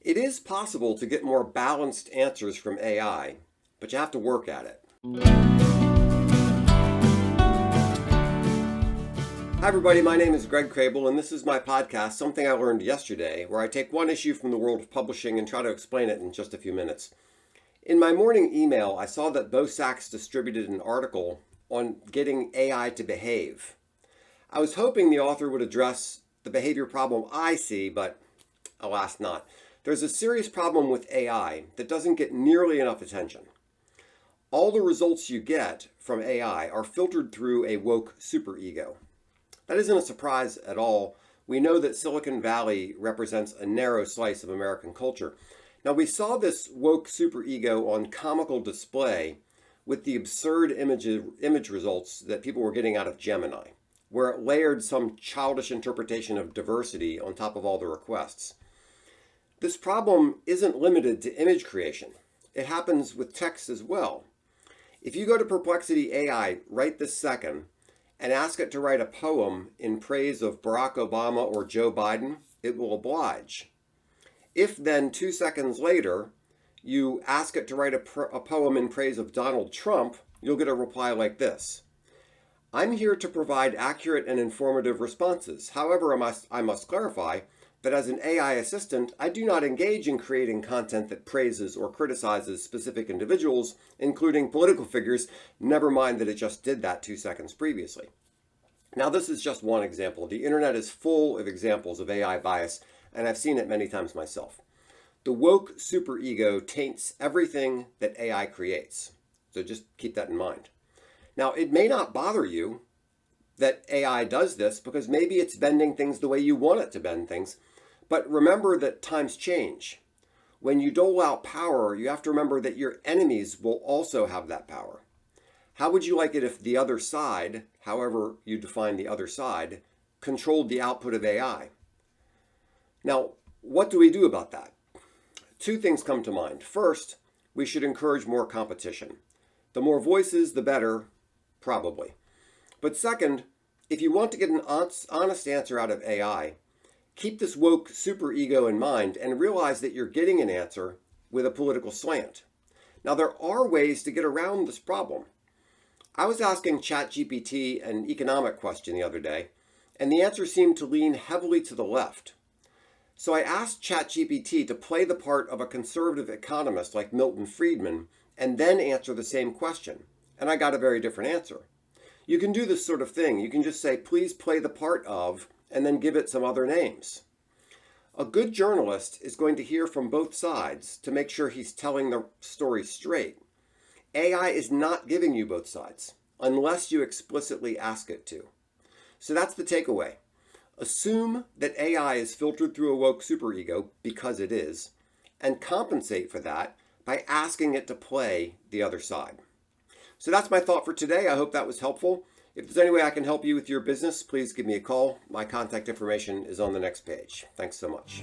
It is possible to get more balanced answers from AI, but you have to work at it. Hi everybody, my name is Greg Crable, and this is my podcast, Something I Learned Yesterday, where I take one issue from the world of publishing and try to explain it in just a few minutes. In my morning email, I saw that Bo Sachs distributed an article on getting AI to behave. I was hoping the author would address the behavior problem I see, but alas not. There's a serious problem with AI that doesn't get nearly enough attention. All the results you get from AI are filtered through a woke superego. That isn't a surprise at all. We know that Silicon Valley represents a narrow slice of American culture. Now, we saw this woke superego on comical display with the absurd image results that people were getting out of Gemini, where it layered some childish interpretation of diversity on top of all the requests. This problem isn't limited to image creation. It happens with text as well. If you go to Perplexity.ai right this second and ask it to write a poem in praise of Barack Obama or Joe Biden, it will oblige. If then 2 seconds later you ask it to write a poem in praise of Donald Trump, you'll get a reply like this. I'm here to provide accurate and informative responses. However, I must clarify that as an AI assistant, I do not engage in creating content that praises or criticizes specific individuals, including political figures, never mind that it just did that 2 seconds previously. Now, this is just one example. The internet is full of examples of AI bias, and I've seen it many times myself. The woke superego taints everything that AI creates. So just keep that in mind. Now, it may not bother you that AI does this because maybe it's bending things the way you want it to bend things. But remember that times change. When you dole out power, you have to remember that your enemies will also have that power. How would you like it if the other side, however you define the other side, controlled the output of AI? Now, what do we do about that? Two things come to mind. First, we should encourage more competition. The more voices, the better, probably. But second, if you want to get an honest answer out of AI, keep this woke superego in mind and realize that you're getting an answer with a political slant. Now, there are ways to get around this problem. I was asking ChatGPT an economic question the other day, and the answer seemed to lean heavily to the left. So I asked ChatGPT to play the part of a conservative economist like Milton Friedman and then answer the same question, and I got a very different answer. You can do this sort of thing. You can just say, please play the part of, and then give it some other names. A good journalist is going to hear from both sides to make sure he's telling the story straight. AI is not giving you both sides unless you explicitly ask it to. So that's the takeaway. Assume that AI is filtered through a woke superego, because it is, and compensate for that by asking it to play the other side. So that's my thought for today. I hope that was helpful. If there's any way I can help you with your business, please give me a call. My contact information is on the next page. Thanks so much.